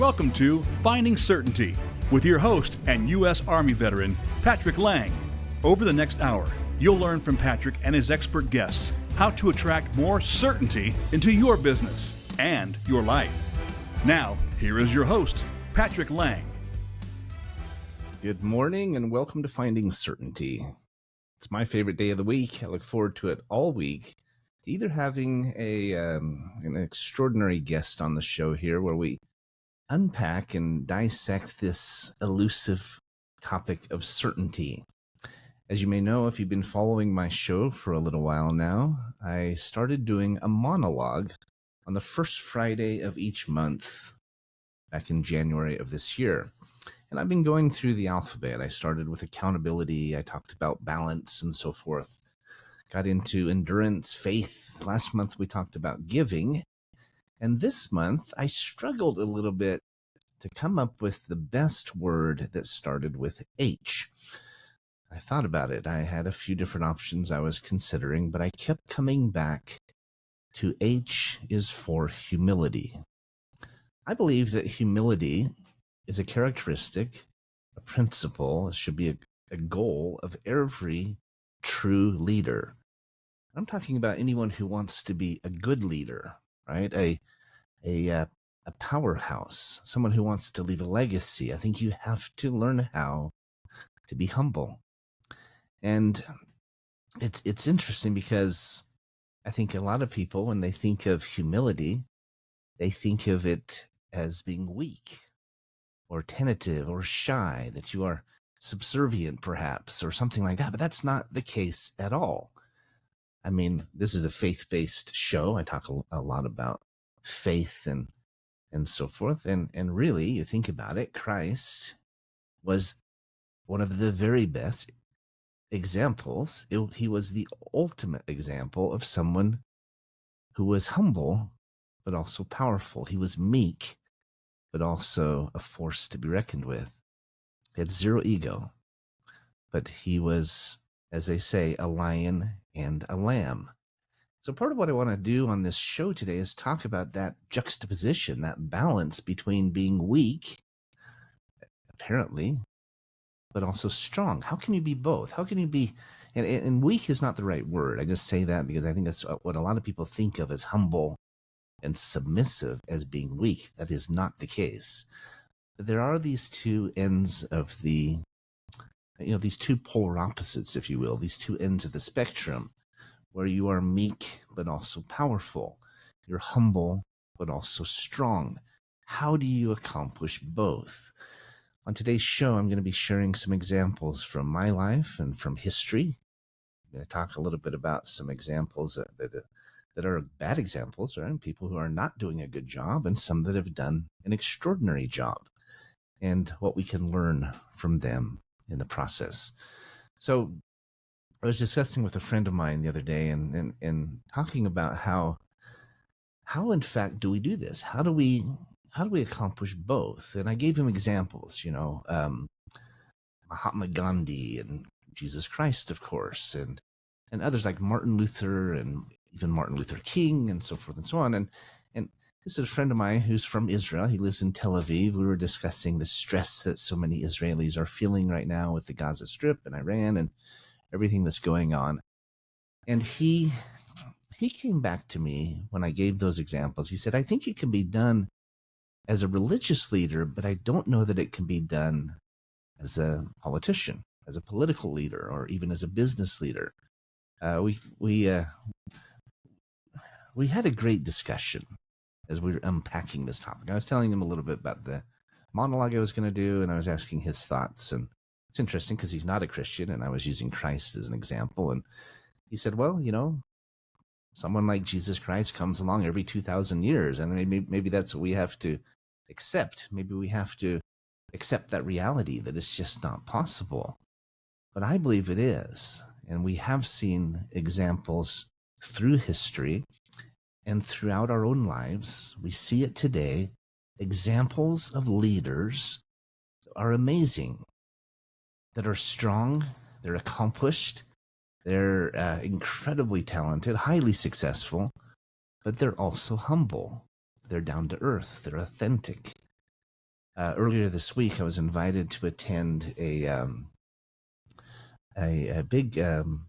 Welcome to Finding Certainty with your host and U.S. Army veteran, Patrick Laing. Over the next hour, you'll learn from Patrick and his expert guests how to attract more certainty into your business and your life. Now, here is your host, Patrick Laing. Good morning and welcome to Finding Certainty. It's my favorite day of the week. I look forward to it all week. Either having an extraordinary guest on the show here where we unpack and dissect this elusive topic of certainty. As you may know, if you've been following my show for a little while now, I started doing a monologue on the first Friday of each month back in January of this year. And I've been going through the alphabet. I started with accountability. I talked about balance and so forth. Got into endurance, faith. Last month we talked about giving. And this month I struggled a little bit to come up with the best word that started with H. I thought about it. I had a few different options I was considering, but I kept coming back to H is for humility. I believe that humility is a characteristic, a principle, it should be a goal of every true leader. I'm talking about anyone who wants to be a good leader, right? A powerhouse, someone who wants to leave a legacy. I think you have to learn how to be humble. And it's interesting because I think a lot of people, when they think of humility, they think of it as being weak or tentative or shy, that you are subservient perhaps or something like that. But that's not the case at all. I mean, this is a faith-based show. I talk a lot about faith and so forth. And really, you think about it, Christ was one of the very best examples. He was the ultimate example of someone who was humble, but also powerful. He was meek, but also a force to be reckoned with. He had zero ego, but he was, as they say, a lion and a lamb. So part of what I want to do on this show today is talk about that juxtaposition, that balance between being weak, apparently, but also strong. How can you be both? How can you be, and weak is not the right word. I just say that because I think that's what a lot of people think of as humble and submissive as being weak. That is not the case. But there are these two ends of these two polar opposites, if you will, these two ends of the spectrum, where you are meek but also powerful. You're humble but also strong. How do you accomplish both? On today's show, I'm going to be sharing some examples from my life and from history. I'm going to talk a little bit about some examples that are bad examples, right? People who are not doing a good job, and some that have done an extraordinary job, and what we can learn from them in the process. So I was discussing with a friend of mine the other day and talking about how in fact do we do this? How do we accomplish both? And I gave him examples, Mahatma Gandhi and Jesus Christ, of course, and others like Martin Luther and even Martin Luther King and so forth and so on. And this is a friend of mine who's from Israel. He lives in Tel Aviv. We were discussing the stress that so many Israelis are feeling right now with the Gaza Strip and Iran and everything that's going on. And he came back to me when I gave those examples. He said, I think it can be done as a religious leader, but I don't know that it can be done as a politician, as a political leader, or even as a business leader. We had a great discussion as we were unpacking this topic. I was telling him a little bit about the monologue I was going to do, and I was asking his thoughts. And it's interesting because he's not a Christian, and I was using Christ as an example. And he said, well, someone like Jesus Christ comes along every 2,000 years, and maybe that's what we have to accept. Maybe we have to accept that reality, that it's just not possible. But I believe it is. And we have seen examples through history and throughout our own lives. We see it today. Examples of leaders are amazing, that are strong, they're accomplished, they're incredibly talented, highly successful, but they're also humble. They're down to earth. They're authentic. Earlier this week, I was invited to attend a big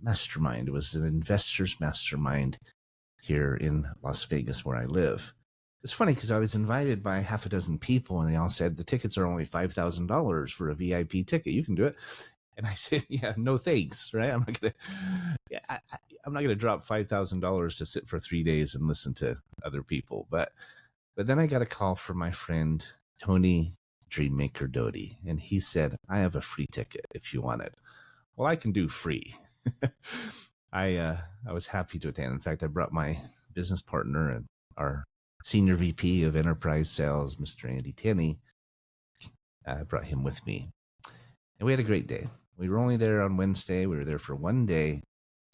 mastermind. It was an investors mastermind here in Las Vegas, where I live. It's funny because I was invited by half a dozen people, and they all said the tickets are only $5,000 for a VIP ticket. You can do it. And I said, yeah, no thanks, right? I'm not gonna drop $5,000 to sit for 3 days and listen to other people. But then I got a call from my friend Tony Dreammaker Doty, and he said, I have a free ticket if you want it. Well, I can do free. I was happy to attend. In fact, I brought my business partner and our senior VP of enterprise sales, Mr. Andy Tenney. I brought him with me, and we had a great day. We were only there on Wednesday. We were there for 1 day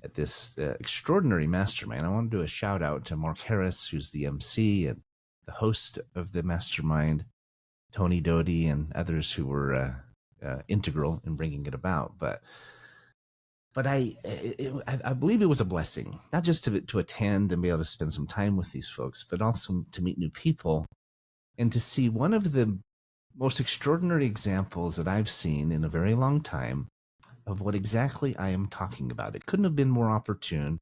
at this extraordinary mastermind. I want to do a shout out to Mark Harris, who's the MC and the host of the mastermind, Tony Doty, and others who were integral in bringing it about. But I believe it was a blessing, not just to attend and be able to spend some time with these folks, but also to meet new people and to see one of the most extraordinary examples that I've seen in a very long time of what exactly I am talking about. It couldn't have been more opportune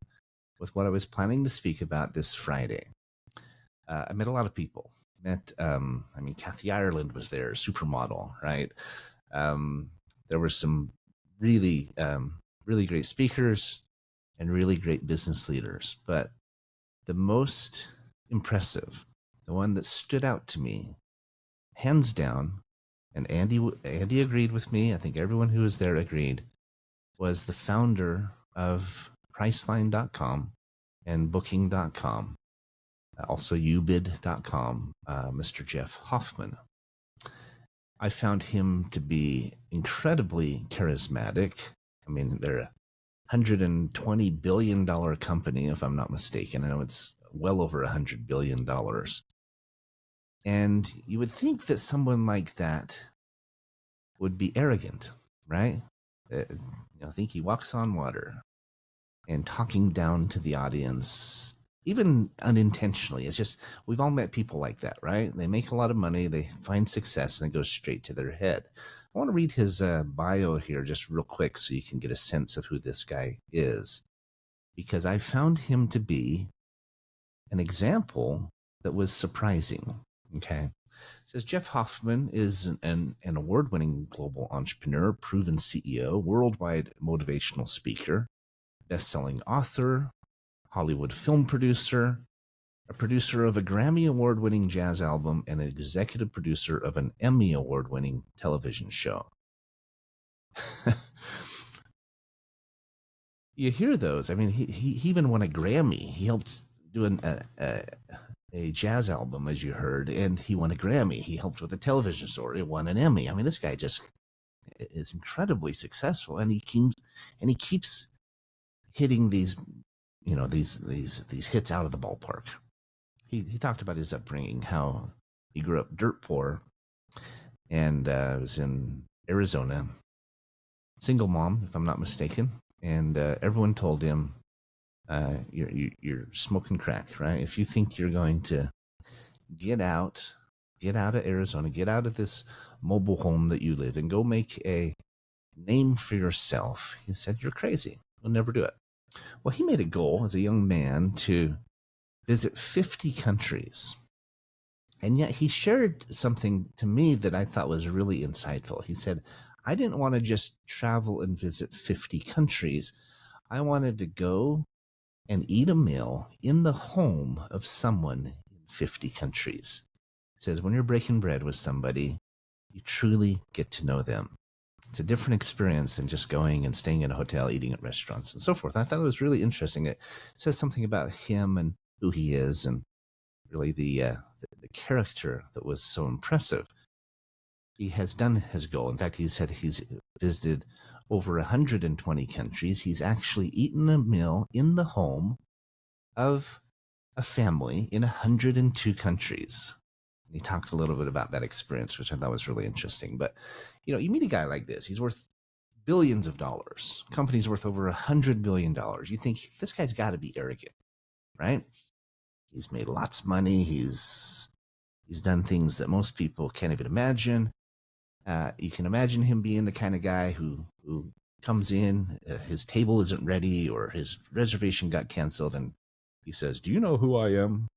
with what I was planning to speak about this Friday. I met a lot of people. Kathy Ireland was there, supermodel, right? There were some really great speakers and really great business leaders. But the most impressive, the one that stood out to me, hands down, and Andy agreed with me, I think everyone who was there agreed, was the founder of Priceline.com and Booking.com, also Ubid.com, Mr. Jeff Hoffman. I found him to be incredibly charismatic. I mean, they're a $120 billion company, if I'm not mistaken. I know it's well over $100 billion. And you would think that someone like that would be arrogant, right? I think he walks on water and talking down to the audience, even unintentionally. It's just, we've all met people like that, right? They make a lot of money, they find success, and it goes straight to their head. I want to read his bio here just real quick so you can get a sense of who this guy is, because I found him to be an example that was surprising. Okay. It says Jeff Hoffman is an award-winning global entrepreneur, proven CEO, worldwide motivational speaker, best-selling author, Hollywood film producer, a producer of a Grammy Award-winning jazz album, and an executive producer of an Emmy Award-winning television show. You hear those. I mean, he even won a Grammy. He helped do a jazz album, as you heard, and he won a Grammy. He helped with a television show. He won an Emmy. I mean, this guy just is incredibly successful, and he keeps hitting these, these hits out of the ballpark. He talked about his upbringing, how he grew up dirt poor, and was in Arizona, single mom, if I'm not mistaken, and everyone told him, you're smoking crack, right? If you think you're going to get out of Arizona, get out of this mobile home that you live in, go make a name for yourself, he said, you're crazy. You'll never do it. Well, he made a goal as a young man to visit 50 countries. And yet he shared something to me that I thought was really insightful. He said, I didn't want to just travel and visit 50 countries. I wanted to go and eat a meal in the home of someone in 50 countries. It says, when you're breaking bread with somebody, you truly get to know them. It's a different experience than just going and staying in a hotel, eating at restaurants, and so forth. I thought it was really interesting. It says something about him and who he is, and really the character that was so impressive. He has done his goal. In fact, he said he's visited over 120 countries. He's actually eaten a meal in the home of a family in 102 countries. And he talked a little bit about that experience, which I thought was really interesting. But, you meet a guy like this. He's worth billions of dollars. Company's worth over $100 billion. You think this guy's got to be arrogant, right? He's made lots of money. He's He's done things that most people can't even imagine. You can imagine him being the kind of guy who comes in, his table isn't ready or his reservation got canceled, and he says, "Do you know who I am?"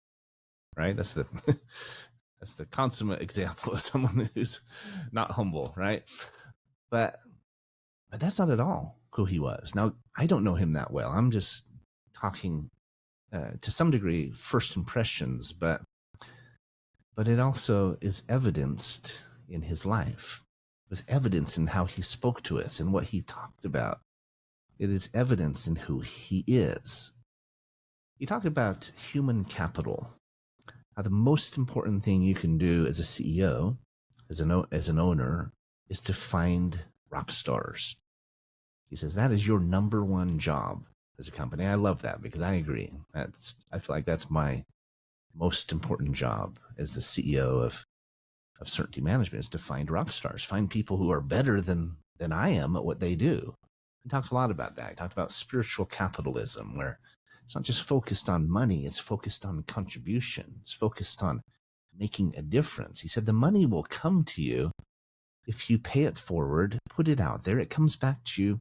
Right? That's the that's the consummate example of someone who's not humble, right? But that's not at all who he was. Now, I don't know him that well. I'm just talking to some degree first impressions, but it also is evidenced in his life. It was evidence in how he spoke to us and what he talked about. It is evidence in who he is. He talked about human capital, how the most important thing you can do as a CEO, as an owner, is to find rock stars. He says that is your number one job as a company. I love that because I agree. I feel like that's my most important job as the CEO of Certainty Management, is to find rock stars, find people who are better than I am at what they do. He talked a lot about that. He talked about spiritual capitalism, where it's not just focused on money, it's focused on contribution. It's focused on making a difference. He said the money will come to you if you pay it forward, put it out there. It comes back to you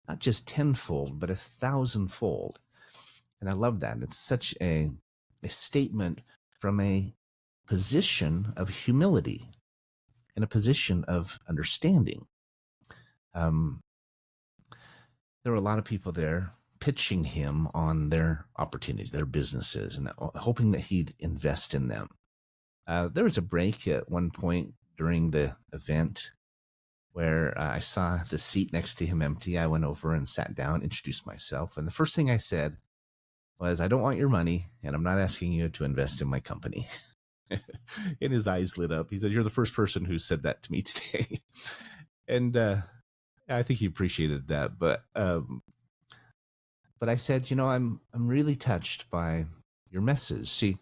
not just tenfold, but 1,000-fold. And I love that. It's such a statement from a position of humility and a position of understanding. There were a lot of people there pitching him on their opportunities, their businesses, and hoping that he'd invest in them. There was a break at one point during the event where I saw the seat next to him empty. I went over and sat down, introduced myself, and the first thing I said was, "I don't want your money, and I'm not asking you to invest in my company." And his eyes lit up. He said, "You're the first person who said that to me today." And I think he appreciated that. But I said, I'm really touched by your message. See,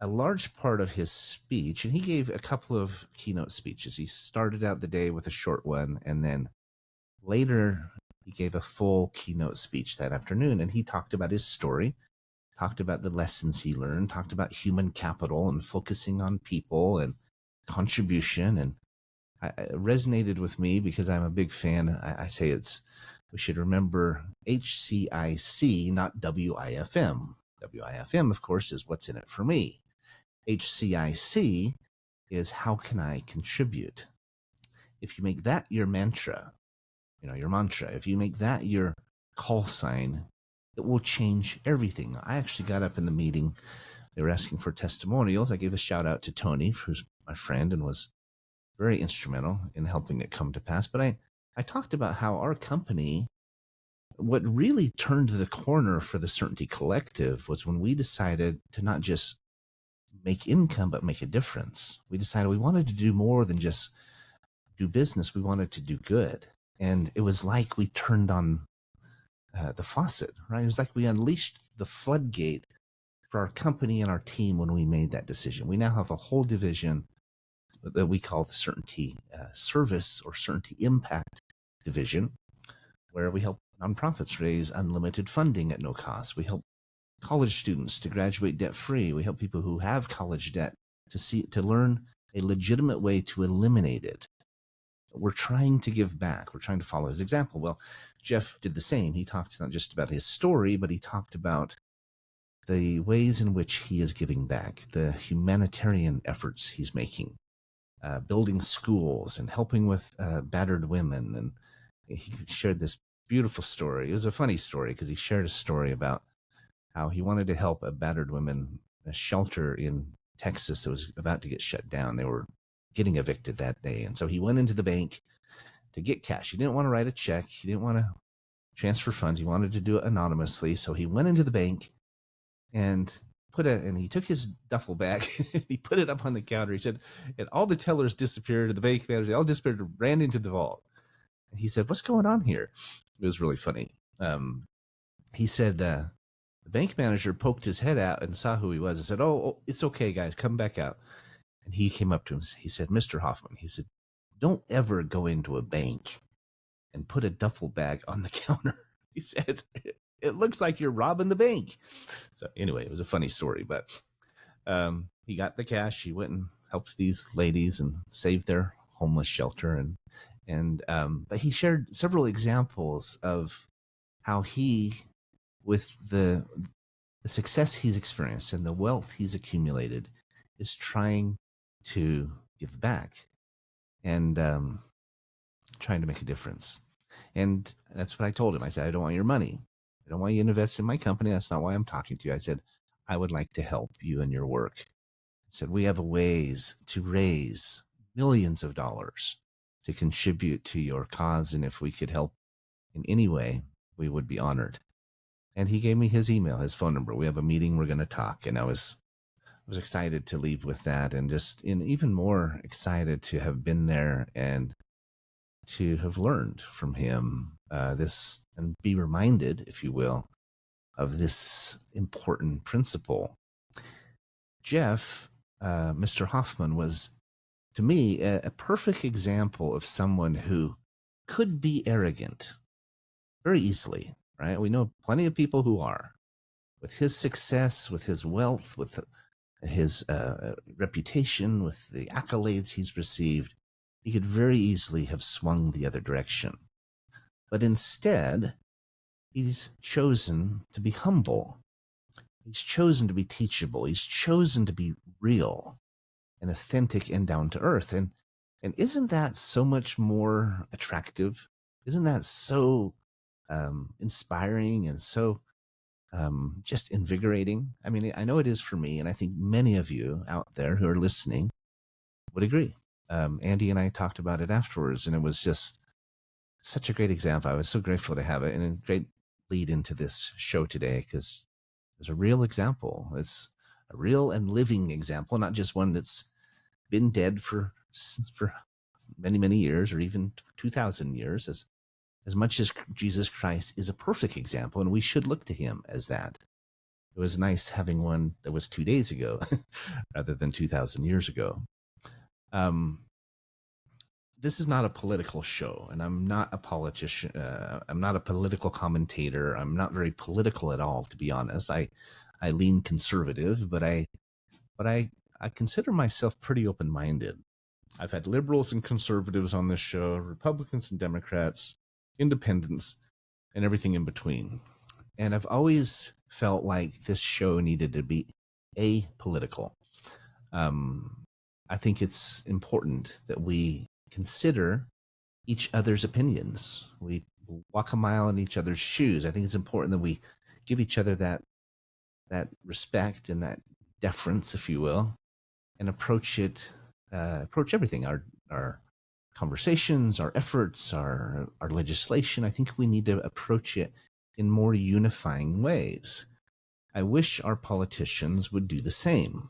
a large part of his speech, and he gave a couple of keynote speeches. He started out the day with a short one, and then later he gave a full keynote speech that afternoon, and he talked about his story, talked about the lessons he learned, talked about human capital and focusing on people and contribution. And it resonated with me because I'm a big fan. I say we should remember HCIC, not WIFM. WIFM, of course, is what's in it for me. HCIC is how can I contribute? If you make that your mantra, if you make that your call sign, it will change everything. I actually got up in the meeting. They were asking for testimonials. I gave a shout out to Tony, who's my friend and was very instrumental in helping it come to pass. But I talked about how our company, what really turned the corner for the Certainty Collective was when we decided to not just make income, but make a difference. We decided we wanted to do more than just do business. We wanted to do good. And it was like we turned on the faucet, right? It was like we unleashed the floodgate for our company and our team when we made that decision. We now have a whole division that we call the Certainty Service or Certainty Impact Division, where we help nonprofits raise unlimited funding at no cost. We help college students to graduate debt-free. We help people who have college debt to learn a legitimate way to eliminate it. We're trying to give back. We're trying to follow his example. Well, Jeff did the same. He talked not just about his story, but he talked about the ways in which he is giving back, the humanitarian efforts he's making, building schools and helping with battered women. And he shared this beautiful story. It was a funny story because he shared a story about how he wanted to help a battered women shelter in Texas that was about to get shut down. They were getting evicted that day. And so he went into the bank to get cash. He didn't want to write a check. He didn't want to transfer funds. He wanted to do it anonymously. So he went into the bank and he took his duffel bag. He put it up on the counter. He said, and all the tellers disappeared. The bank managers, they all disappeared, ran into the vault. And he said, "What's going on here?" It was really funny. He said, the bank manager poked his head out and saw who he was and said, oh, it's okay, guys, come back out. And he came up to him. He said, "Mr. Hoffman," he said, "don't ever go into a bank and put a duffel bag on the counter." He said, "It looks like you're robbing the bank." So anyway, it was a funny story, but he got the cash. He went and helped these ladies and saved their homeless shelter. But he shared several examples of how he, with the success he's experienced and the wealth he's accumulated, is trying to give back and trying to make a difference. And that's what I told him. I said, I don't want your money. I don't want you to invest in my company. That's not why I'm talking to you. I said, I would like to help you in your work. I said, we have ways to raise millions of dollars to contribute to your cause. And if we could help in any way, we would be honored. And he gave me his email, his phone number. We have a meeting. We're going to talk. And I was excited to leave with that, and even more excited to have been there and to have learned from him this, and be reminded, if you will, of this important principle. Jeff, Mr. Hoffman, was, to me, a perfect example of someone who could be arrogant very easily, right? We know plenty of people who are. With his success, with his wealth, with his reputation, with the accolades he's received, he could very easily have swung the other direction. But instead, he's chosen to be humble. He's chosen to be teachable. He's chosen to be real and authentic and down to earth. And isn't that so much more attractive? Isn't that so inspiring and so just invigorating? I mean, I know it is for me, and I think many of you out there who are listening would agree. Andy and I talked about it afterwards, and it was just such a great example. I was so grateful to have it, and a great lead into this show today, because it's a real example. It's a real and living example, not just one that's been dead for many, many years, or even 2,000 years, as much as Jesus Christ is a perfect example, and we should look to him as that. It was nice having one that was 2 days ago rather than 2,000 years ago. This is not a political show, and I'm not a politician. I'm not a political commentator. I'm not very political at all, to be honest. I lean conservative, but I consider myself pretty open-minded. I've had liberals and conservatives on this show, Republicans and Democrats, independents, and everything in between. And I've always felt like this show needed to be apolitical. I think it's important that we consider each other's opinions. We walk a mile in each other's shoes. I think it's important that we give each other that respect and that deference, if you will, and approach everything, our conversations, our efforts, our legislation. I think we need to approach it in more unifying ways. I wish our politicians would do the same.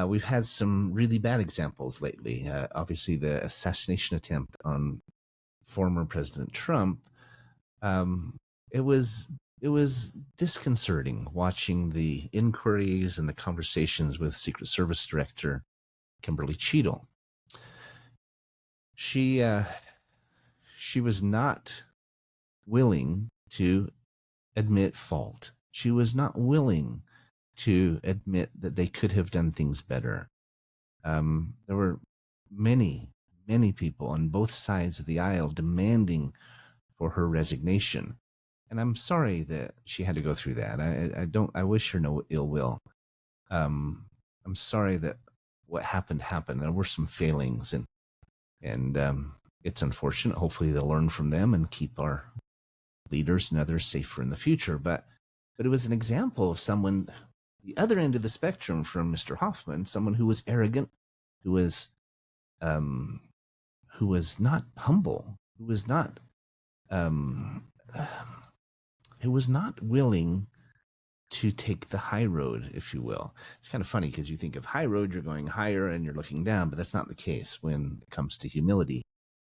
We've had some really bad examples lately. Obviously, the assassination attempt on former President Trump. It was disconcerting watching the inquiries and the conversations with Secret Service Director Kimberly Cheadle. She was not willing to admit fault. She was not willing to admit that they could have done things better. There were many, many people on both sides of the aisle demanding for her resignation. And I'm sorry that she had to go through that. I wish her no ill will. I'm sorry that what happened. There were some failings, and it's unfortunate. Hopefully they'll learn from them and keep our leaders and others safer in the future. But it was an example of someone, the other end of the spectrum from Mr. Hoffman, someone who was arrogant, who was not humble, who was not willing to take the high road, if you will. It's kind of funny because you think of high road, you're going higher and you're looking down, but that's not the case when it comes to humility.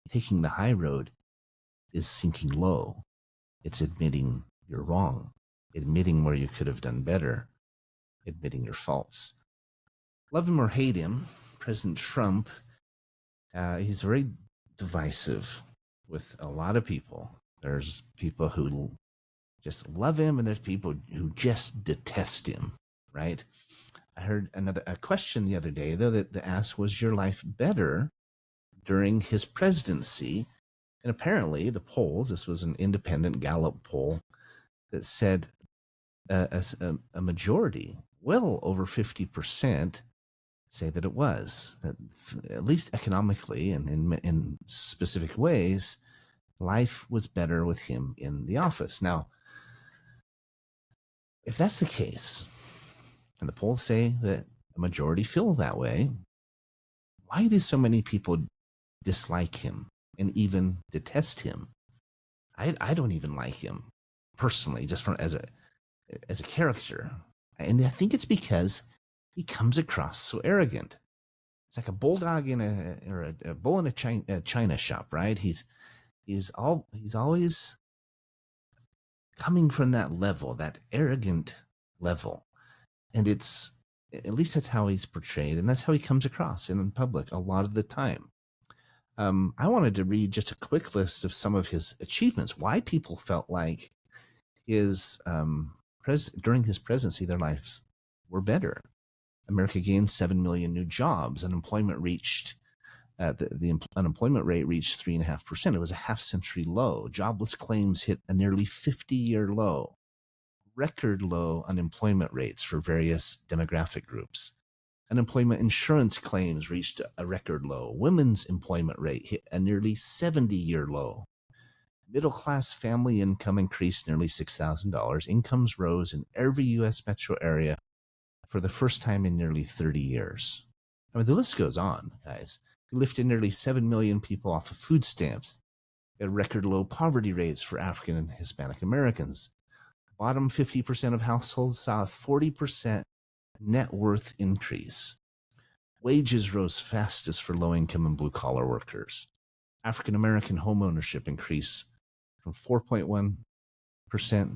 Taking the high road is sinking low. It's admitting you're wrong, admitting where you could have done better, admitting your faults. Love him or hate him, President Trump, he's very divisive with a lot of people. There's people who just love him, and there's people who just detest him, right? I heard a question the other day, though, that asked, was your life better during his presidency? And apparently the polls, this was an independent Gallup poll, that said a majority, well over 50%, say that it was, that at least economically and in specific ways, life was better with him in the office. Now, if that's the case, and the polls say that a majority feel that way, why do so many people dislike him and even detest him? I don't even like him personally, just from as a character. And I think it's because he comes across so arrogant. It's like a bulldog or a bull in a china shop, right? He's always coming from that level, that arrogant level. And it's, at least that's how he's portrayed, and that's how he comes across in public a lot of the time. I wanted to read just a quick list of some of his achievements, why people felt like his during his presidency, their lives were better. America gained 7 million new jobs. Unemployment reached the unemployment rate reached 3.5%. It was a half-century low. Jobless claims hit a nearly 50-year low. Record low unemployment rates for various demographic groups. Unemployment insurance claims reached a record low. Women's employment rate hit a nearly 70-year low. Middle-class family income increased nearly $6,000. Incomes rose in every U.S. metro area for the first time in nearly 30 years. I mean, the list goes on, guys. We lifted nearly 7 million people off of food stamps. At record low poverty rates for African and Hispanic Americans. Bottom 50% of households saw a 40% net worth increase. Wages rose fastest for low-income and blue-collar workers. African American home ownership increased from 4.1%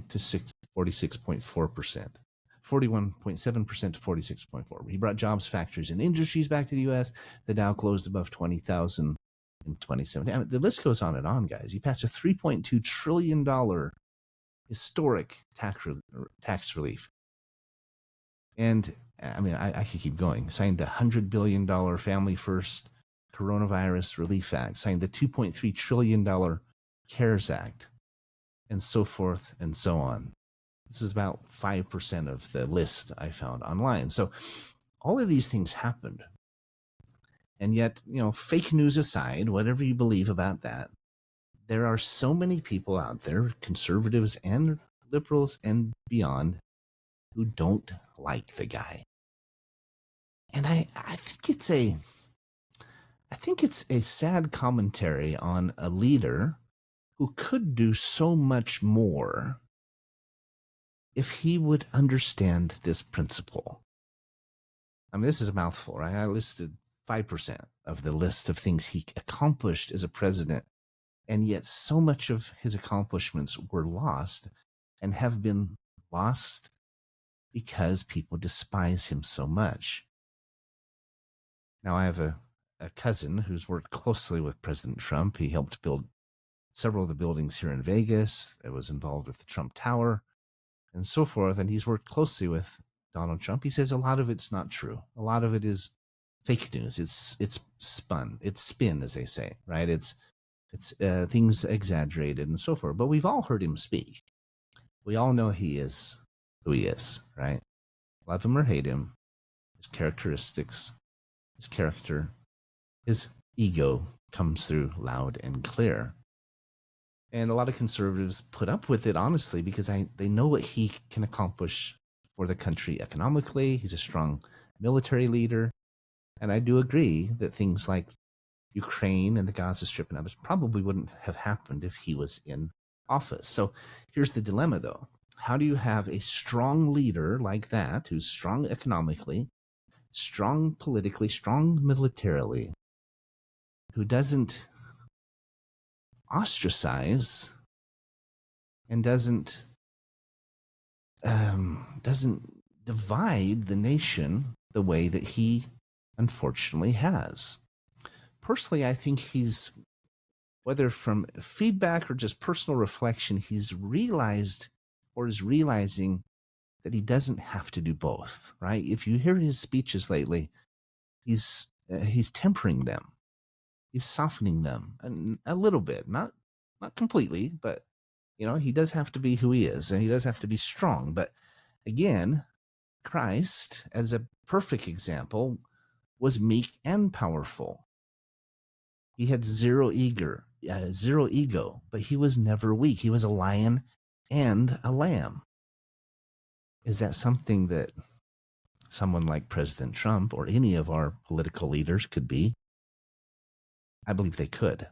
to 46.4%. 41.7% to 46.4%. He brought jobs, factories, and industries back to the U.S. The Dow closed above 20,000 in 2017. I mean, the list goes on and on, guys. He passed a $3.2 trillion historic tax relief. And, I mean, I could keep going. Signed a $100 billion Family First Coronavirus Relief Act. Signed the $2.3 trillion CARES Act. And so forth and so on. This is about 5% of the list I found online. So all of these things happened. And yet, fake news aside, whatever you believe about that, there are so many people out there, conservatives and liberals and beyond, who don't like the guy. And I think it's a sad commentary on a leader who could do so much more if he would understand this principle. I mean, this is a mouthful, right? I listed 5% of the list of things he accomplished as a president, and yet so much of his accomplishments were lost and have been lost because people despise him so much. Now, I have a cousin who's worked closely with President Trump. He helped build several of the buildings here in Vegas. It was involved with the Trump Tower and so forth. And he's worked closely with Donald Trump. He says a lot of it's not true. A lot of it is fake news. It's spun. It's spin, as they say, right? It's things exaggerated and so forth. But we've all heard him speak. We all know he is who he is, right? Love him or hate him, his characteristics, his character, his ego comes through loud and clear. And a lot of conservatives put up with it, honestly, because they know what he can accomplish for the country economically. He's a strong military leader. And I do agree that things like Ukraine and the Gaza Strip and others probably wouldn't have happened if he was in office. So here's the dilemma, though. How do you have a strong leader like that, who's strong economically, strong politically, strong militarily, who doesn't ostracize and doesn't divide the nation the way that he unfortunately has? Personally, I think he's, whether from feedback or just personal reflection, he's realized or is realizing that he doesn't have to do both, right? If you hear his speeches lately, he's tempering them. He's softening them a little bit, not completely, but he does have to be who he is, and he does have to be strong. But again, Christ, as a perfect example, was meek and powerful. He had zero ego, but he was never weak. He was a lion and a lamb. Is that something that someone like President Trump or any of our political leaders could be? I believe they could.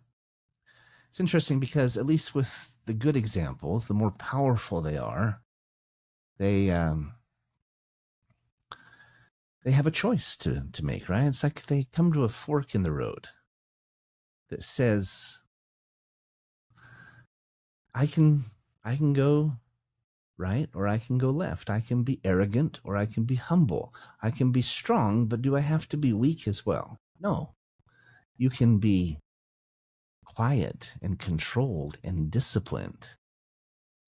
It's interesting because at least with the good examples, the more powerful they are, they have a choice to make, right? It's like they come to a fork in the road that says, I can go right, or I can go left. I can be arrogant, or I can be humble. I can be strong, but do I have to be weak as well? No. You can be quiet and controlled and disciplined.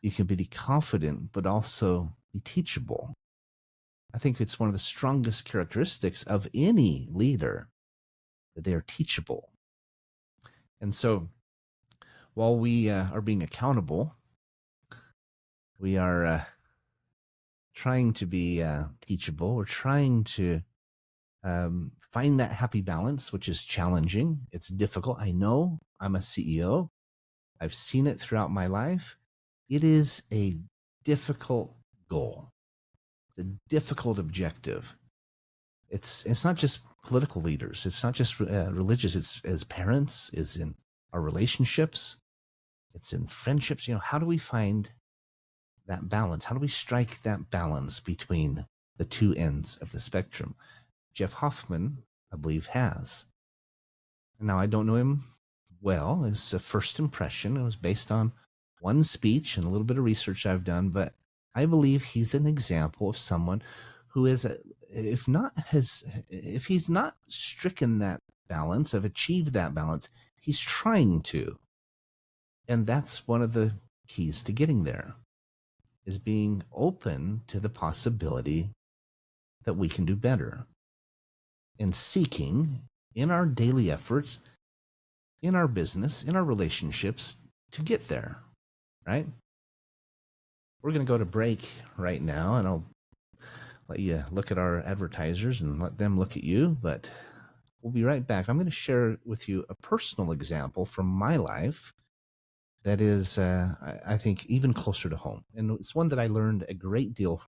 You can be confident, but also be teachable. I think it's one of the strongest characteristics of any leader, that they are teachable. And so while we are being accountable, we are trying to be teachable. We're trying to find that happy balance, which is challenging. It's difficult. I know. I'm a CEO. I've seen it throughout my life. It is a difficult goal. It's a difficult objective. It's not just political leaders. It's not just religious. It's as parents. It's in our relationships. It's in friendships. How do we find that balance? How do we strike that balance between the two ends of the spectrum? Jeff Hoffman, I believe, has. Now, I don't know him well. It's a first impression. It was based on one speech and a little bit of research I've done, but I believe he's an example of someone who is, if he's not stricken that balance, have achieved that balance, he's trying to. And that's one of the keys to getting there, is being open to the possibility that we can do better, and seeking in our daily efforts, in our business, in our relationships, to get there, right? We're going to go to break right now, and I'll let you look at our advertisers and let them look at you, but we'll be right back. I'm going to share with you a personal example from my life that is, I think, even closer to home. And it's one that I learned a great deal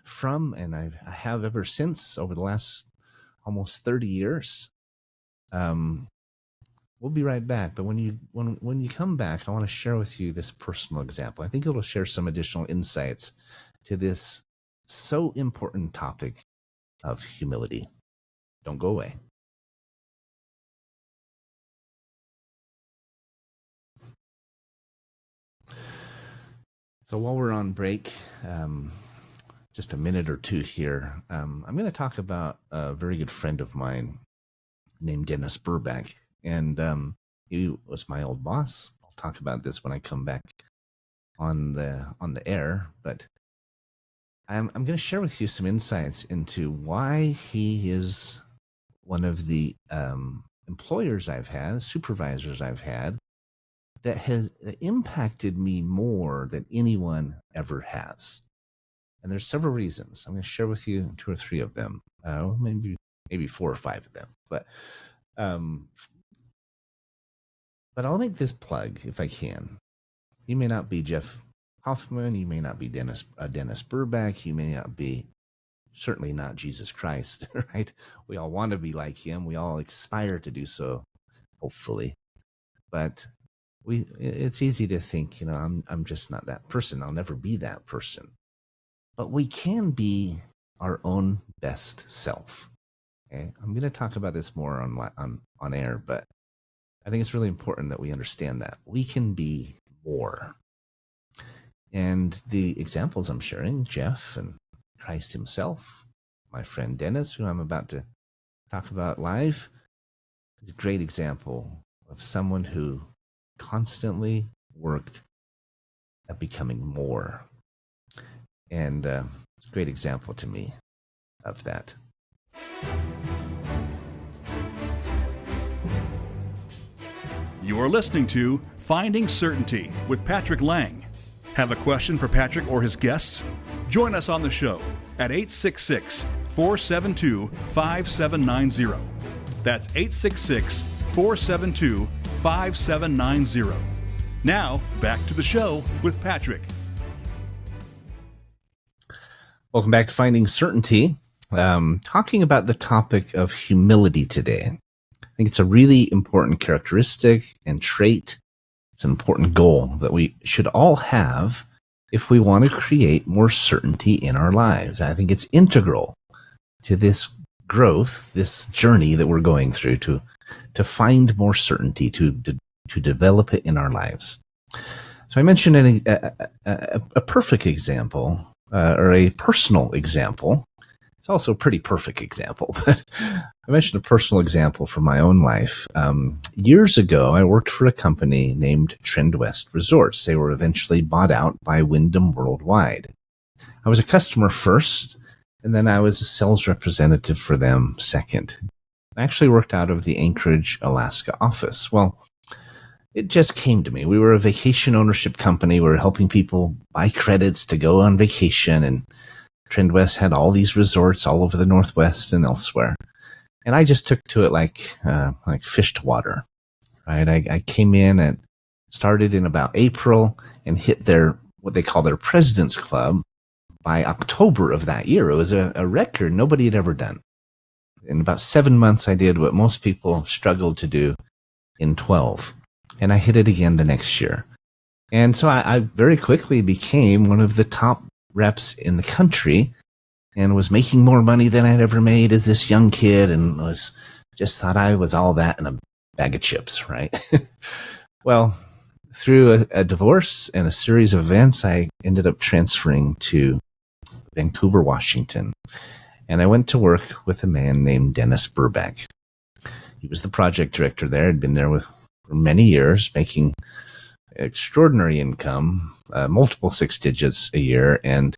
from, and I have ever since, over the last almost 30 years. We'll be right back. But when you come back, I want to share with you this personal example. I think it'll share some additional insights to this so important topic of humility. Don't go away. So while we're on break, just a minute or two here, I'm going to talk about a very good friend of mine named Dennis Burbank. And he was my old boss. I'll talk about this when I come back on the air. But I'm going to share with you some insights into why he is one of the employers I've had, supervisors I've had, that has impacted me more than anyone ever has. And there's several reasons. I'm going to share with you 2 or 3 of them, maybe 4 or 5 of them. But I'll make this plug if I can. You may not be Jeff Hoffman. You may not be Dennis Burbank. You may not be, certainly not Jesus Christ, right? We all want to be like him. We all aspire to do so, hopefully. But it's easy to think, I'm just not that person. I'll never be that person. But we can be our own best self. Okay? I'm going to talk about this more on air, but I think it's really important that we understand that we can be more. And the examples I'm sharing, Jeff and Christ himself, my friend Dennis, who I'm about to talk about live, is a great example of someone who constantly worked at becoming more. And great example to me of that. You're listening to Finding Certainty with Patrick Laing. Have a question for Patrick or his guests? Join us on the show at 866-472-5790. That's 866-472-5790. Now, back to the show with Patrick. Welcome back to Finding Certainty. Talking about the topic of humility today. I think it's a really important characteristic and trait. It's an important goal that we should all have if we want to create more certainty in our lives. I think it's integral to this growth, this journey that we're going through to find more certainty, to develop it in our lives. So I mentioned a perfect example, or a personal example. It's also a pretty perfect example, but I mentioned a personal example from my own life. Years ago, I worked for a company named Trend West Resorts. They were eventually bought out by Wyndham Worldwide. I was a customer first, and then I was a sales representative for them second. I actually worked out of the Anchorage, Alaska office. Well, it just came to me. We were a vacation ownership company. We were helping people buy credits to go on vacation, and Trend West had all these resorts all over the Northwest and elsewhere. And I just took to it like fish to water, right? I came in and started in about April and hit what they call their President's Club by October of that year. It was a record nobody had ever done. In about 7 months, I did what most people struggled to do in 12. And I hit it again the next year. And so I very quickly became one of the top reps in the country and was making more money than I'd ever made as this young kid, and just thought I was all that in a bag of chips, right? Well, through a divorce and a series of events, I ended up transferring to Vancouver, Washington. And I went to work with a man named Dennis Burback. He was the project director there. I'd been there for many years, making extraordinary income, multiple six digits a year, and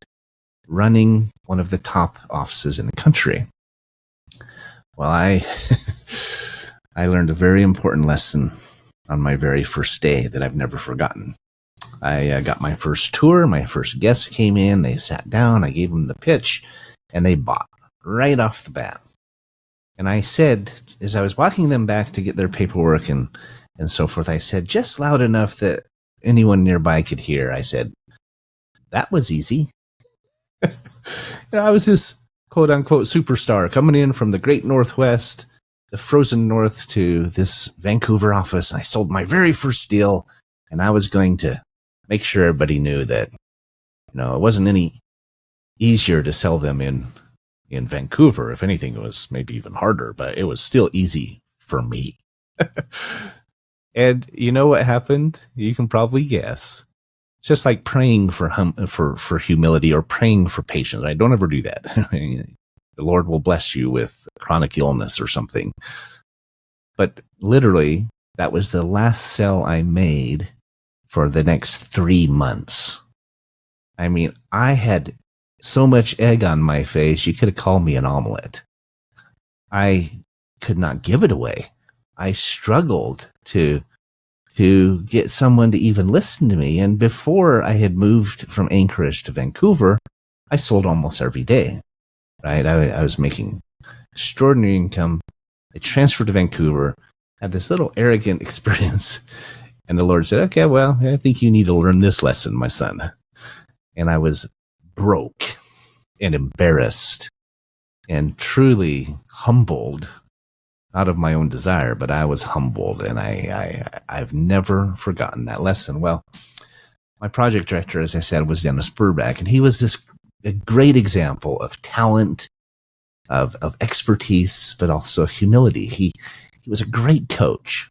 running one of the top offices in the country. Well, I learned a very important lesson on my very first day that I've never forgotten. I got my first tour. My first guests came in. They sat down. I gave them the pitch, and they bought right off the bat. And I said, as I was walking them back to get their paperwork and so forth, I said, just loud enough that anyone nearby could hear, I said, that was easy. I was this quote-unquote superstar coming in from the great Northwest, the frozen North, to this Vancouver office. I sold my very first deal, and I was going to make sure everybody knew that, it wasn't any easier to sell them in Vancouver. If anything, it was maybe even harder, but it was still easy for me. And you know what happened? You can probably guess. It's just like praying for humility or praying for patience. I don't ever do that. The Lord will bless you with chronic illness or something. But literally, that was the last sale I made for the next 3 months. I mean, I had so much egg on my face, you could have called me an omelet. I could not give it away. I struggled to get someone to even listen to me. And before I had moved from Anchorage to Vancouver, I sold almost every day, right? I was making extraordinary income. I transferred to Vancouver, had this little arrogant experience. And the Lord said, okay, well, I think you need to learn this lesson, my son. And I was broke and embarrassed and truly humbled, out of my own desire, but I was humbled, and I've never forgotten that lesson. Well, my project director, as I said, was Dennis Burback, and he was a great example of talent, of expertise, but also humility. He was a great coach.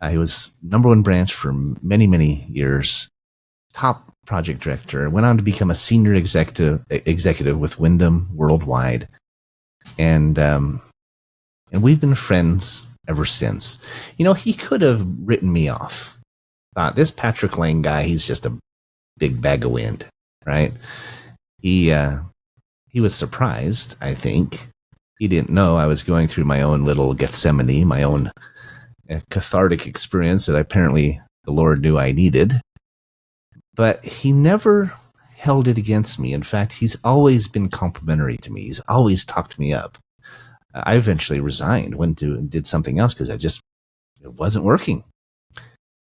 He was number one branch for many, many years, top project director, went on to become a senior executive with Wyndham Worldwide, and we've been friends ever since. He could have written me off. Thought, this Patrick Laing guy, he's just a big bag of wind, right? He He was surprised, I think. He didn't know I was going through my own little Gethsemane, my own cathartic experience that apparently the Lord knew I needed. But he never held it against me. In fact, he's always been complimentary to me. He's always talked me up. I eventually resigned, went to and did something else because it wasn't working.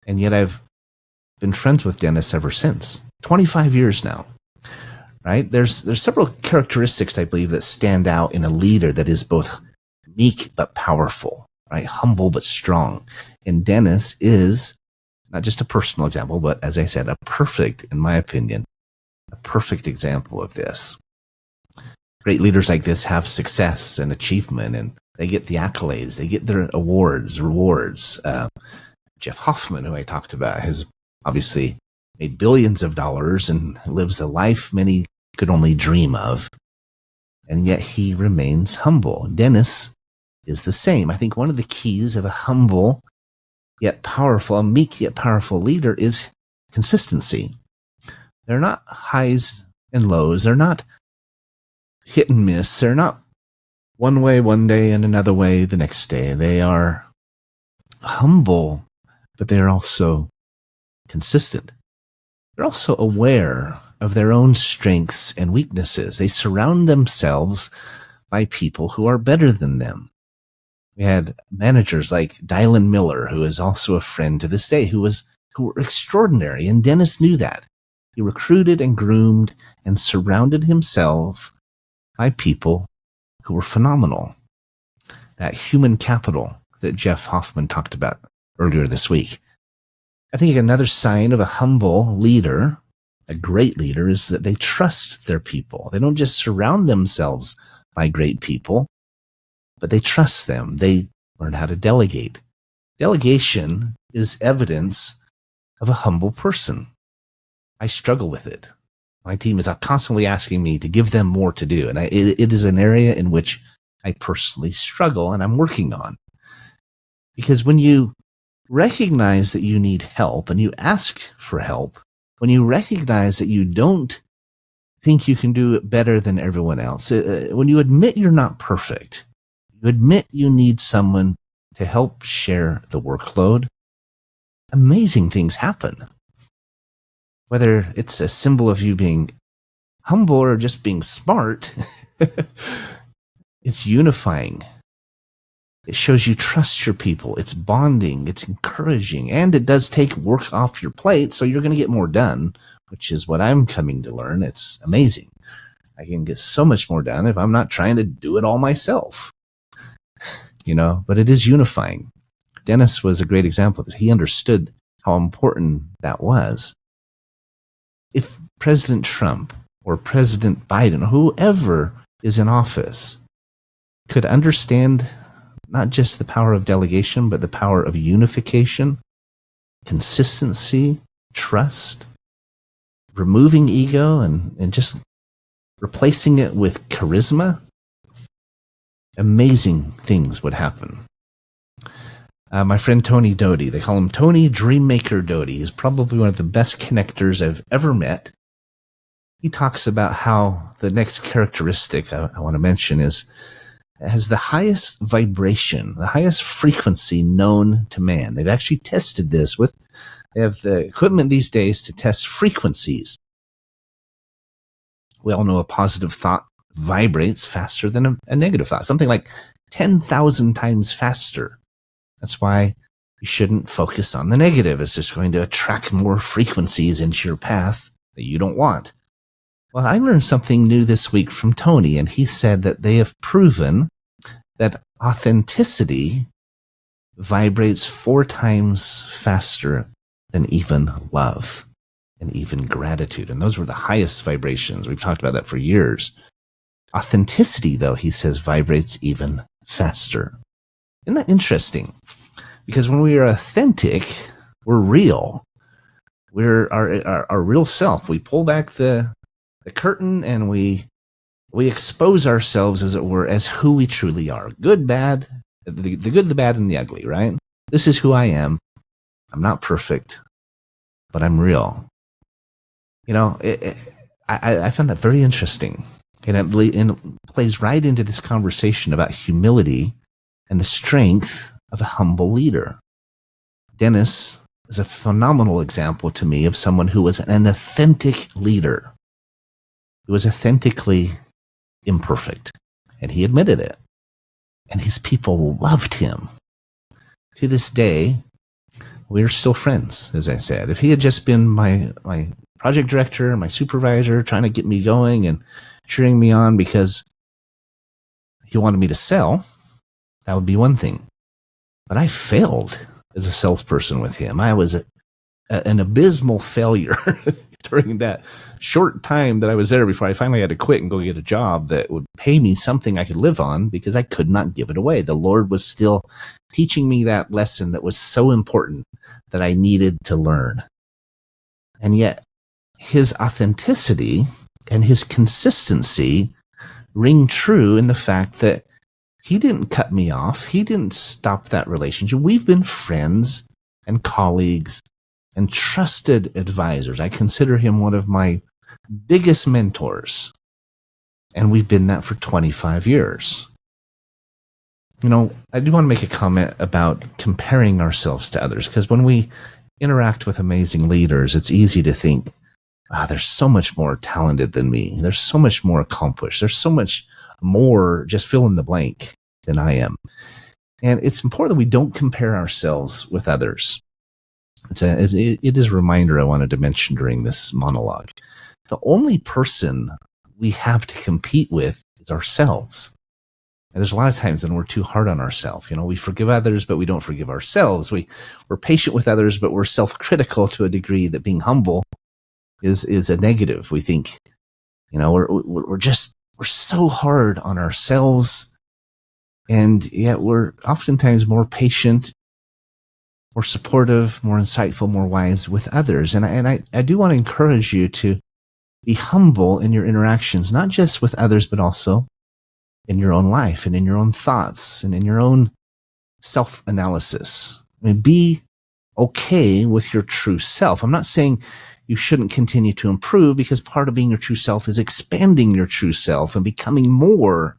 And yet I've been friends with Dennis ever since. 25 years now. Right? There's several characteristics, I believe, that stand out in a leader that is both meek but powerful, right? Humble but strong. And Dennis is not just a personal example, but as I said, in my opinion, a perfect example of this. Great leaders like this have success and achievement, and they get the accolades, they get their awards, rewards. Jeff Hoffman, who I talked about, has obviously made billions of dollars and lives a life many could only dream of, and yet he remains humble. Dennis is the same. I think one of the keys of a humble yet powerful, a meek yet powerful leader is consistency. They're not highs and lows. They're not hit and miss. They're not one way one day and another way the next day. They are humble, but they're also consistent. They're also aware of their own strengths and weaknesses. They surround themselves by people who are better than them. We had managers like Dylan Miller, who is also a friend to this day, who were extraordinary, and Dennis knew that. He recruited and groomed and surrounded himself by people who were phenomenal. That human capital that Jeff Hoffman talked about earlier this week. I think another sign of a humble leader, a great leader, is that they trust their people. They don't just surround themselves by great people, but they trust them. They learn how to delegate. Delegation is evidence of a humble person. I struggle with it. My team is constantly asking me to give them more to do, and it is an area in which I personally struggle, and I'm working on. Because when you recognize that you need help and you ask for help, when you recognize that you don't think you can do it better than everyone else, when you admit you're not perfect, you admit you need someone to help share the workload, amazing things happen. Whether it's a symbol of you being humble or just being smart, it's unifying. It shows you trust your people. It's bonding. It's encouraging. And it does take work off your plate, so you're going to get more done, which is what I'm coming to learn. It's amazing. I can get so much more done if I'm not trying to do it all myself. But it is unifying. Dennis was a great example of this. He understood how important that was. If President Trump or President Biden, or whoever is in office, could understand not just the power of delegation, but the power of unification, consistency, trust, removing ego and just replacing it with charisma, amazing things would happen. My friend Tony Doty, they call him Tony Dreammaker Doty. He's probably one of the best connectors I've ever met. He talks about how the next characteristic I want to mention has the highest vibration, the highest frequency known to man. They've actually tested this they have the equipment these days to test frequencies. We all know a positive thought vibrates faster than a negative thought, something like 10,000 times faster. That's why you shouldn't focus on the negative. It's just going to attract more frequencies into your path that you don't want. Well, I learned something new this week from Tony, and he said that they have proven that authenticity vibrates 4 times faster than even love and even gratitude. And those were the highest vibrations. We've talked about that for years. Authenticity, though, he says, vibrates even faster. Isn't that interesting? Because when we are authentic, we're real. We're our real self. We pull back the curtain and we expose ourselves, as it were, as who we truly are. Good, bad, the good, the bad, and the ugly, right? This is who I am. I'm not perfect, but I'm real. I found that very interesting. And it plays right into this conversation about humility and the strength of a humble leader. Dennis is a phenomenal example to me of someone who was an authentic leader, who was authentically imperfect, and he admitted it. And his people loved him. To this day, we're still friends, as I said. If he had just been my project director, my supervisor, trying to get me going and cheering me on because he wanted me to sell, that would be one thing. But I failed as a salesperson with him. I was an abysmal failure during that short time that I was there before I finally had to quit and go get a job that would pay me something I could live on because I could not give it away. The Lord was still teaching me that lesson that was so important that I needed to learn. And yet his authenticity and his consistency ring true in the fact that he didn't cut me off. He didn't stop that relationship. We've been friends and colleagues and trusted advisors. I consider him one of my biggest mentors. And we've been that for 25 years. You know, I do want to make a comment about comparing ourselves to others, because when we interact with amazing leaders, it's easy to think, they're so much more talented than me. They're so much more accomplished. There's so much more, just fill in the blank, than I am. And it's important that we don't compare ourselves with others. It is a reminder I wanted to mention during this monologue. The only person we have to compete with is ourselves. And there's a lot of times when we're too hard on ourselves. You know, we forgive others, but we don't forgive ourselves. We're patient with others, but we're self-critical to a degree that being humble is a negative. We think, you know, we're so hard on ourselves, and yet we're oftentimes more patient, more supportive, more insightful, more wise with others. And I do want to encourage you to be humble in your interactions, not just with others, but also in your own life and in your own thoughts and in your own self-analysis. I mean, be okay with your true self. I'm not saying you shouldn't continue to improve, because part of being your true self is expanding your true self and becoming more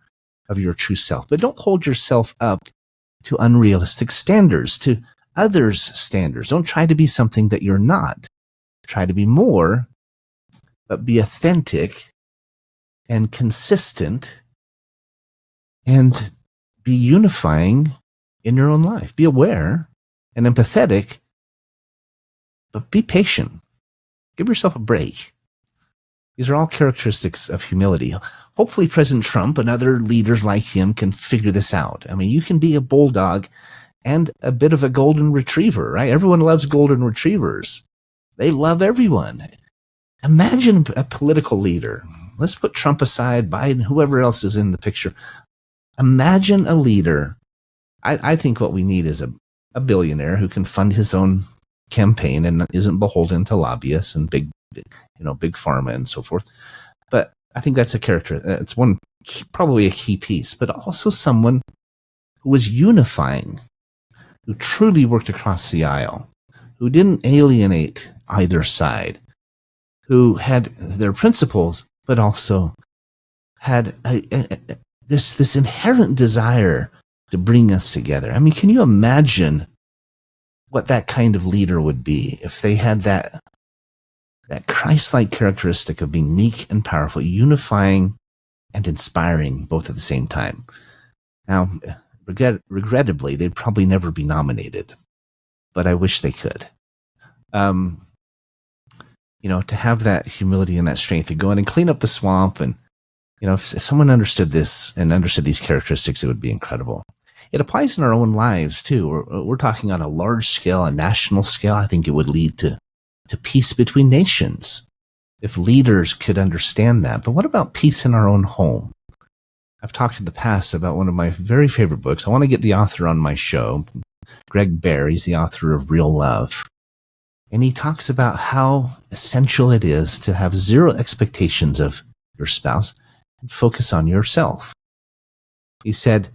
of your true self. But don't hold yourself up to unrealistic standards, to others' standards. Don't try to be something that you're not. Try to be more, but be authentic and consistent and be unifying in your own life. Be aware and empathetic, but be patient. Give yourself a break. These are all characteristics of humility. Hopefully President Trump and other leaders like him can figure this out. I mean, you can be a bulldog and a bit of a golden retriever, right? Everyone loves golden retrievers. They love everyone. Imagine a political leader. Let's put Trump aside, Biden, whoever else is in the picture. Imagine a leader. I think what we need is a billionaire who can fund his own campaign and isn't beholden to lobbyists and big pharma and so forth. But I think that's a character. It's probably a key piece, but also someone who was unifying, who truly worked across the aisle, who didn't alienate either side, who had their principles, but also had this inherent desire to bring us together. I mean, can you imagine what that kind of leader would be if they had that Christ-like characteristic of being meek and powerful, unifying and inspiring both at the same time? Now, regrettably, they'd probably never be nominated, but I wish they could. To have that humility and that strength to go in and clean up the swamp. And, if someone understood this and understood these characteristics, it would be incredible. It applies in our own lives, too. We're talking on a large scale, a national scale. I think it would lead to peace between nations if leaders could understand that. But what about peace in our own home? I've talked in the past about one of my very favorite books. I want to get the author on my show, Greg Bear. He's the author of Real Love. And he talks about how essential it is to have zero expectations of your spouse and focus on yourself. He said,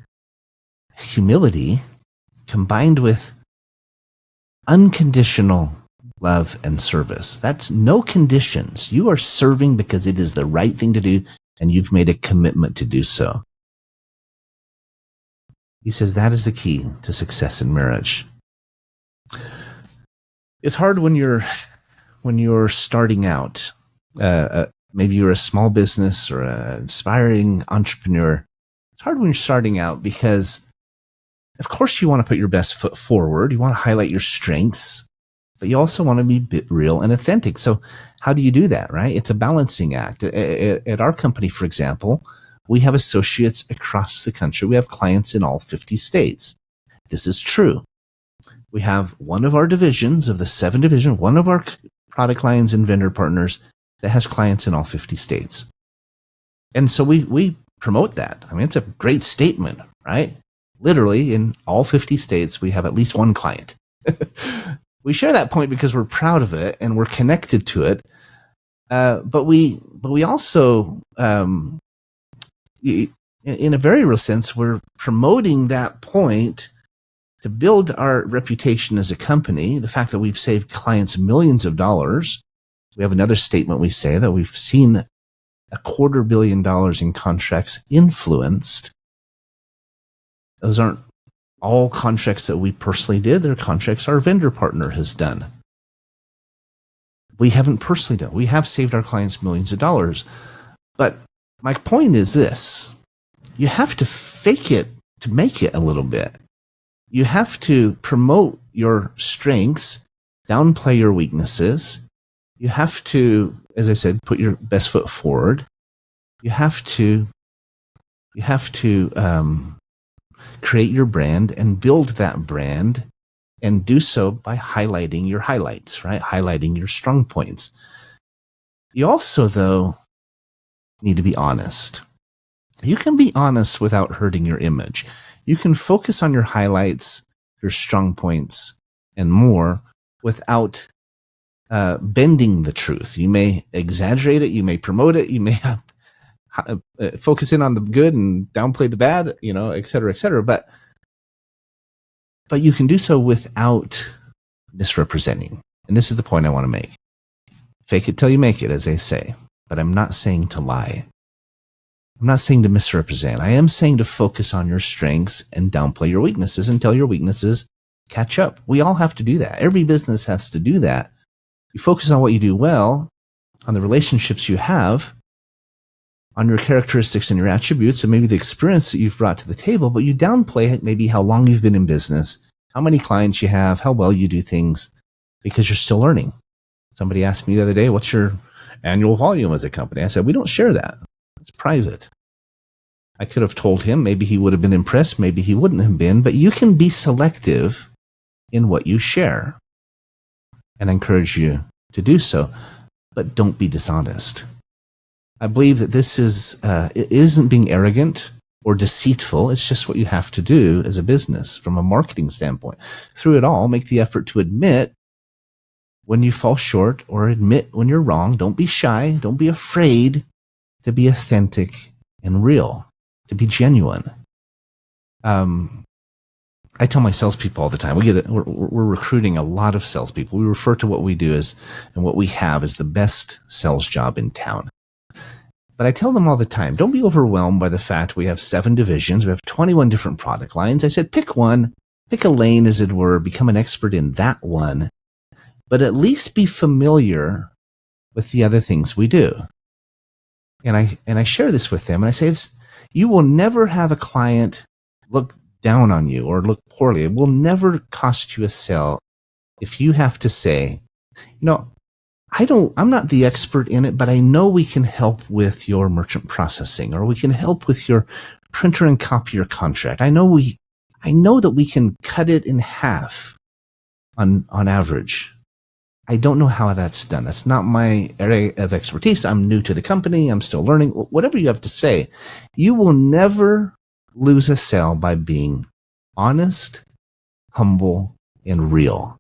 humility combined with unconditional love and service. That's no conditions. You are serving because it is the right thing to do. and you've made a commitment to do so. He says that is the key to success in marriage. It's hard when you're starting out. Maybe you're a small business or an aspiring entrepreneur. It's hard when you're starting out because, of course, you want to put your best foot forward. You want to highlight your strengths, but you also want to be real and authentic. So how do you do that, right? It's a balancing act. At our company, for example, we have associates across the country. We have clients in all 50 states. This is true. We have one of our divisions of the 7 division, one of our product lines and vendor partners that has clients in all 50 states. And so we promote that. I mean, it's a great statement, right? Literally in all 50 states, we have at least one client. We share that point because we're proud of it and we're connected to it. But we also, in a very real sense, we're promoting that point to build our reputation as a company. The fact that we've saved clients millions of dollars. We have another statement we say that we've seen $250 million in contracts influenced. Those aren't all contracts that we personally did. They're contracts our vendor partner has done. We haven't personally done. We have saved our clients millions of dollars. But my point is this. You have to fake it to make it a little bit. You have to promote your strengths, downplay your weaknesses. You have to, as I said, put your best foot forward. You have to create your brand and build that brand, and do so by highlighting your highlights, right? Highlighting your strong points. You also, though, need to be honest. You can be honest without hurting your image. You can focus on your highlights, your strong points, and more without bending the truth. You may exaggerate it. You may promote it. You may focus in on the good and downplay the bad, et cetera, et cetera. But you can do so without misrepresenting. And this is the point I want to make. Fake it till you make it, as they say. But I'm not saying to lie. I'm not saying to misrepresent. I am saying to focus on your strengths and downplay your weaknesses until your weaknesses catch up. We all have to do that. Every business has to do that. You focus on what you do well, on the relationships you have, on your characteristics and your attributes, and maybe the experience that you've brought to the table, but you downplay maybe how long you've been in business, how many clients you have, how well you do things, because you're still learning. Somebody asked me the other day, what's your annual volume as a company? I said, we don't share that. It's private. I could have told him, maybe he would have been impressed, maybe he wouldn't have been, but you can be selective in what you share. And I encourage you to do so, but don't be dishonest. I believe that this it isn't being arrogant or deceitful. It's just what you have to do as a business from a marketing standpoint. Through it all, make the effort to admit when you fall short or admit when you're wrong. Don't be shy. Don't be afraid to be authentic and real, to be genuine. I tell my salespeople all the time, we're recruiting a lot of salespeople. We refer to what we do as, and what we have as the best sales job in town. But I tell them all the time, don't be overwhelmed by the fact we have 7 divisions. We have 21 different product lines. I said, pick one, pick a lane, as it were, become an expert in that one, but at least be familiar with the other things we do. And I share this with them, and I say, you will never have a client look down on you or look poorly. It will never cost you a sale if you have to say, I'm not the expert in it, but I know we can help with your merchant processing, or we can help with your printer and copier contract. I know that we can cut it in half on average. I don't know how that's done. That's not my area of expertise. I'm new to the company. I'm still learning. Whatever you have to say, you will never lose a sale by being honest, humble, and real.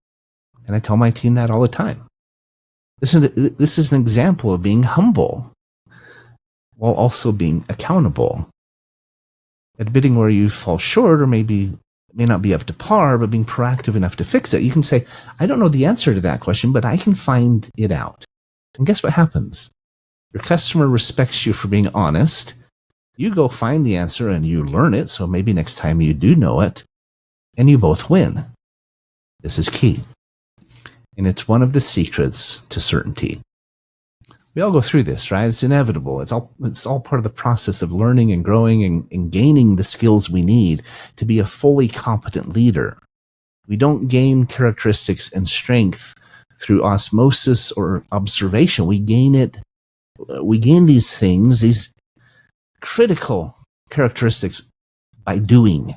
And I tell my team that all the time. This is an example of being humble while also being accountable. Admitting where you fall short or may not be up to par, but being proactive enough to fix it. You can say, I don't know the answer to that question, but I can find it out. And guess what happens? Your customer respects you for being honest. You go find the answer and you learn it, so maybe next time you do know it, and you both win. This is key. And it's one of the secrets to certainty. We all go through this, right? It's inevitable. It's all part of the process of learning and growing and gaining the skills we need to be a fully competent leader. We don't gain characteristics and strength through osmosis or observation. We gain these things, these critical characteristics, by doing.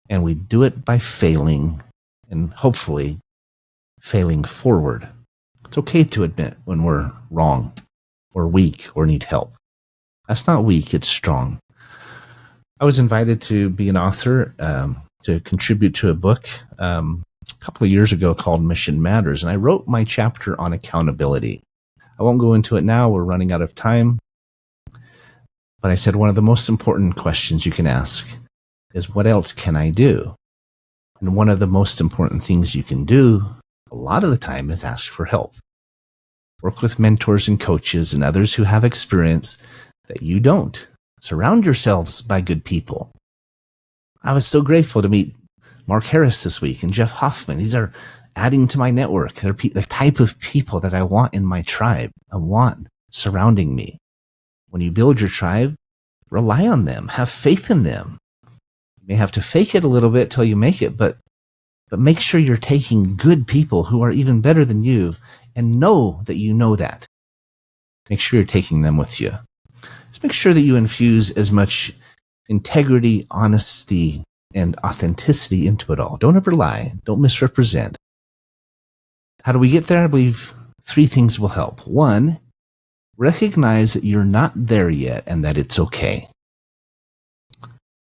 And we do it by failing, and hopefully failing forward. It's okay to admit when we're wrong or weak or need help. That's not weak, it's strong. I was invited to be an author, to contribute to a book a couple of years ago called Mission Matters, and I wrote my chapter on accountability. I won't go into it now, we're running out of time. But I said one of the most important questions you can ask is, what else can I do? And one of the most important things you can do a lot of the time is ask for help. Work with mentors and coaches and others who have experience that you don't. Surround yourselves by good people. I was so grateful to meet Mark Harris this week and Jeff Hoffman. These are adding to my network. They're the type of people that I want in my tribe. I want surrounding me. When you build your tribe, rely on them. Have faith in them. You may have to fake it a little bit till you make it, but make sure you're taking good people who are even better than you, and know that you know that. Make sure you're taking them with you. Just make sure that you infuse as much integrity, honesty, and authenticity into it all. Don't ever lie. Don't misrepresent. How do we get there? I believe 3 things will help. 1, recognize that you're not there yet and that it's okay.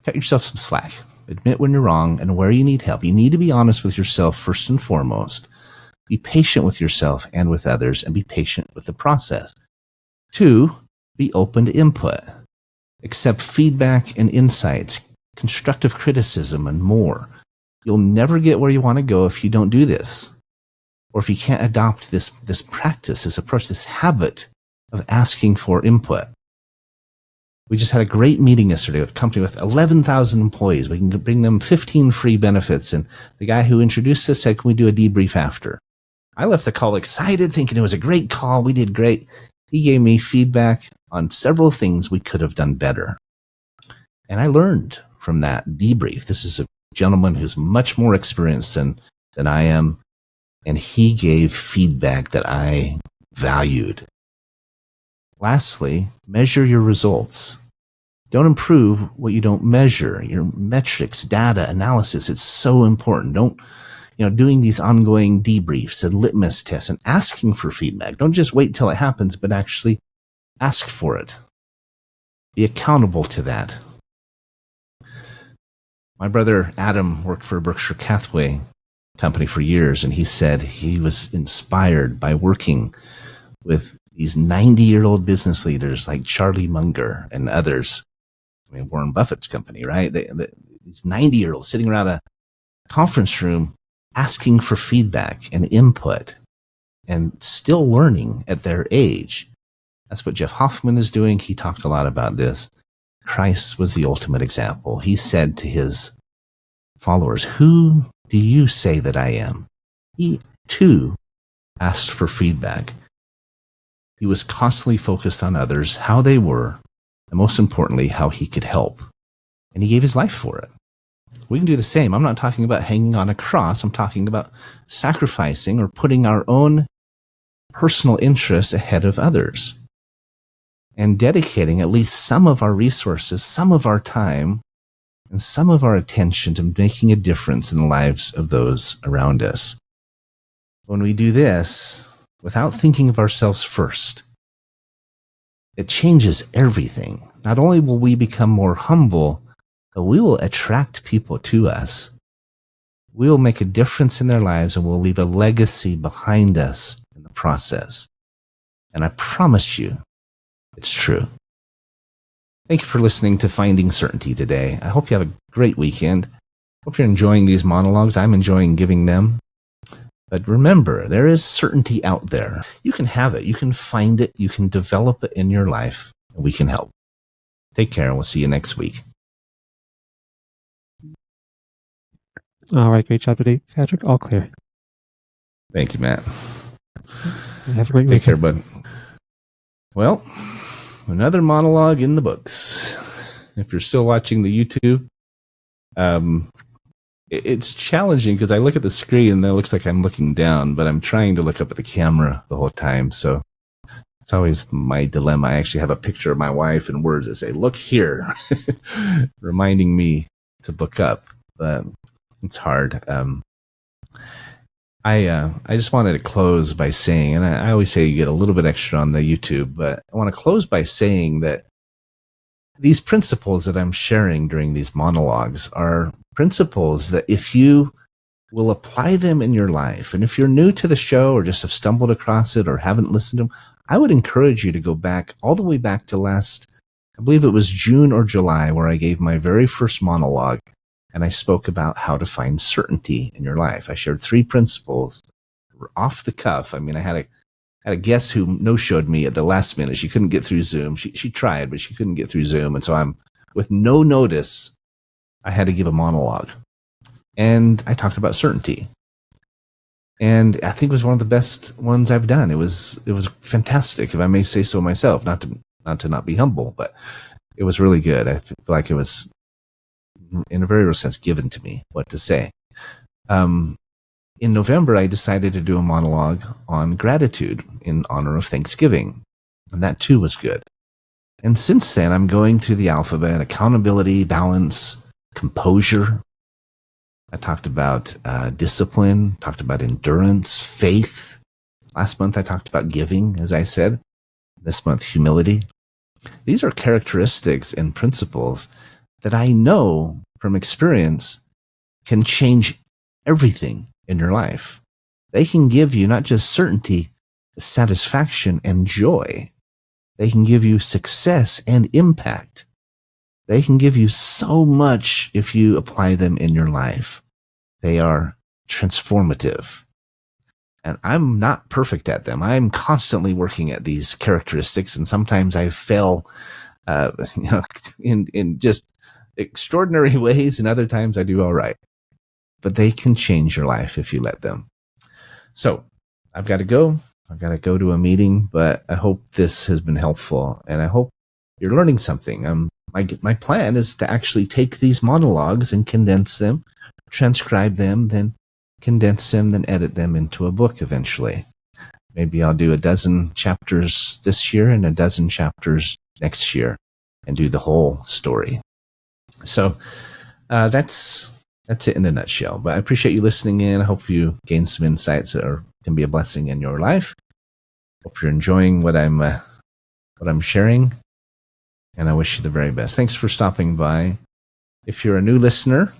Cut yourself some slack. Admit when you're wrong and where you need help. You need to be honest with yourself first and foremost. Be patient with yourself and with others, and be patient with the process. 2, be open to input. Accept feedback and insights, constructive criticism, and more. You'll never get where you want to go if you don't do this, or if you can't adopt this practice, this approach, this habit of asking for input. We just had a great meeting yesterday with a company with 11,000 employees. We can bring them 15 free benefits. And the guy who introduced us said, can we do a debrief after? I left the call excited, thinking it was a great call. We did great. He gave me feedback on several things we could have done better. And I learned from that debrief. This is a gentleman who's much more experienced than I am. And he gave feedback that I valued. Lastly, measure your results. Don't improve what you don't measure. Your metrics, data, analysis, it's so important. Don't, doing these ongoing debriefs and litmus tests and asking for feedback. Don't just wait till it happens, but actually ask for it. Be accountable to that. My brother Adam worked for Berkshire Hathaway company for years, and he said he was inspired by working with these 90-year-old business leaders like Charlie Munger and others. I mean, Warren Buffett's company, right? These 90-year-olds sitting around a conference room asking for feedback and input and still learning at their age. That's what Jeff Hoffman is doing. He talked a lot about this. Christ was the ultimate example. He said to his followers, "Who do you say that I am?" He, too, asked for feedback. He was constantly focused on others, how they were, and most importantly, how he could help. And he gave his life for it. We can do the same. I'm not talking about hanging on a cross. I'm talking about sacrificing or putting our own personal interests ahead of others and dedicating at least some of our resources, some of our time, and some of our attention to making a difference in the lives of those around us. When we do this, without thinking of ourselves first, it changes everything. Not only will we become more humble, but we will attract people to us. We will make a difference in their lives, and we'll leave a legacy behind us in the process. And I promise you, it's true. Thank you for listening to Finding Certainty today. I hope you have a great weekend. Hope you're enjoying these monologues. I'm enjoying giving them. But remember, there is certainty out there. You can have it. You can find it. You can develop it in your life. And we can help. Take care, and we'll see you next week. All right, great job today, Patrick. All clear. Thank you, Matt. Have a great Take week. care, bud. Well, another monologue in the books. If you're still watching the YouTube, it's challenging because I look at the screen and it looks like I'm looking down, but I'm trying to look up at the camera the whole time. So it's always my dilemma. I actually have a picture of my wife and words that say, "Look here," reminding me to look up. But it's hard. I just wanted to close by saying, and I always say you get a little bit extra on the YouTube, but I want to close by saying that these principles that I'm sharing during these monologues are principles that if you will apply them in your life, and if you're new to the show or just have stumbled across it or haven't listened to them, I would encourage you to go back all the way back to I believe it was June or July, where I gave my very first monologue. And I spoke about how to find certainty in your life. I shared 3 principles off the cuff. I mean, I had a guest who no-showed me at the last minute. She couldn't get through Zoom. She tried, but she couldn't get through Zoom. And so with no notice, I had to give a monologue. And I talked about certainty. And I think it was one of the best ones I've done. It was fantastic, if I may say so myself, not to not be humble, but it was really good. I feel like it was, in a very real sense, given to me what to say. In November, I decided to do a monologue on gratitude in honor of Thanksgiving. And that too was good. And since then, I'm going through the alphabet: accountability, balance, composure. I talked about discipline, talked about endurance, faith. Last month, I talked about giving, as I said. This month, humility. These are characteristics and principles that I know from experience can change everything in your life. They can give you not just certainty, satisfaction, and joy. They can give you success and impact. They can give you so much if you apply them in your life. They are transformative. And I'm not perfect at them. I'm constantly working at these characteristics, and sometimes I fail in just extraordinary ways, and other times I do all right. But they can change your life if you let them. So I've got to go. I've got to go to a meeting, but I hope this has been helpful, and I hope you're learning something. My plan is to actually take these monologues and condense them, transcribe them, then condense them, then edit them into a book eventually. Maybe I'll do 12 chapters this year and 12 chapters next year and do the whole story. So that's it in a nutshell. But I appreciate you listening in. I hope you gain some insights that can be a blessing in your life. Hope you're enjoying what I'm sharing, and I wish you the very best. Thanks for stopping by. If you're a new listener,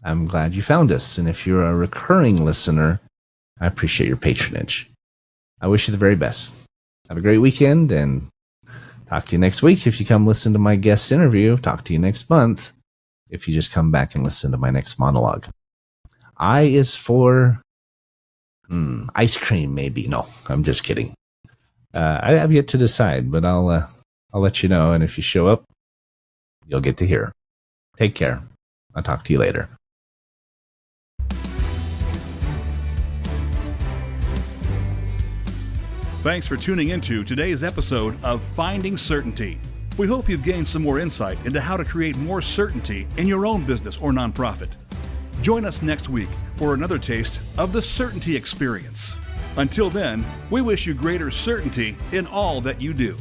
I'm glad you found us. And if you're a recurring listener, I appreciate your patronage. I wish you the very best. Have a great weekend, and talk to you next week. If you come listen to my guest interview, talk to you next month. If you just come back and listen to my next monologue. I is for ice cream, maybe. No, I'm just kidding. I have yet to decide, but I'll let you know. And if you show up, you'll get to hear. Take care. I'll talk to you later. Thanks for tuning into today's episode of Finding Certainty. We hope you've gained some more insight into how to create more certainty in your own business or nonprofit. Join us next week for another taste of the certainty experience. Until then, we wish you greater certainty in all that you do.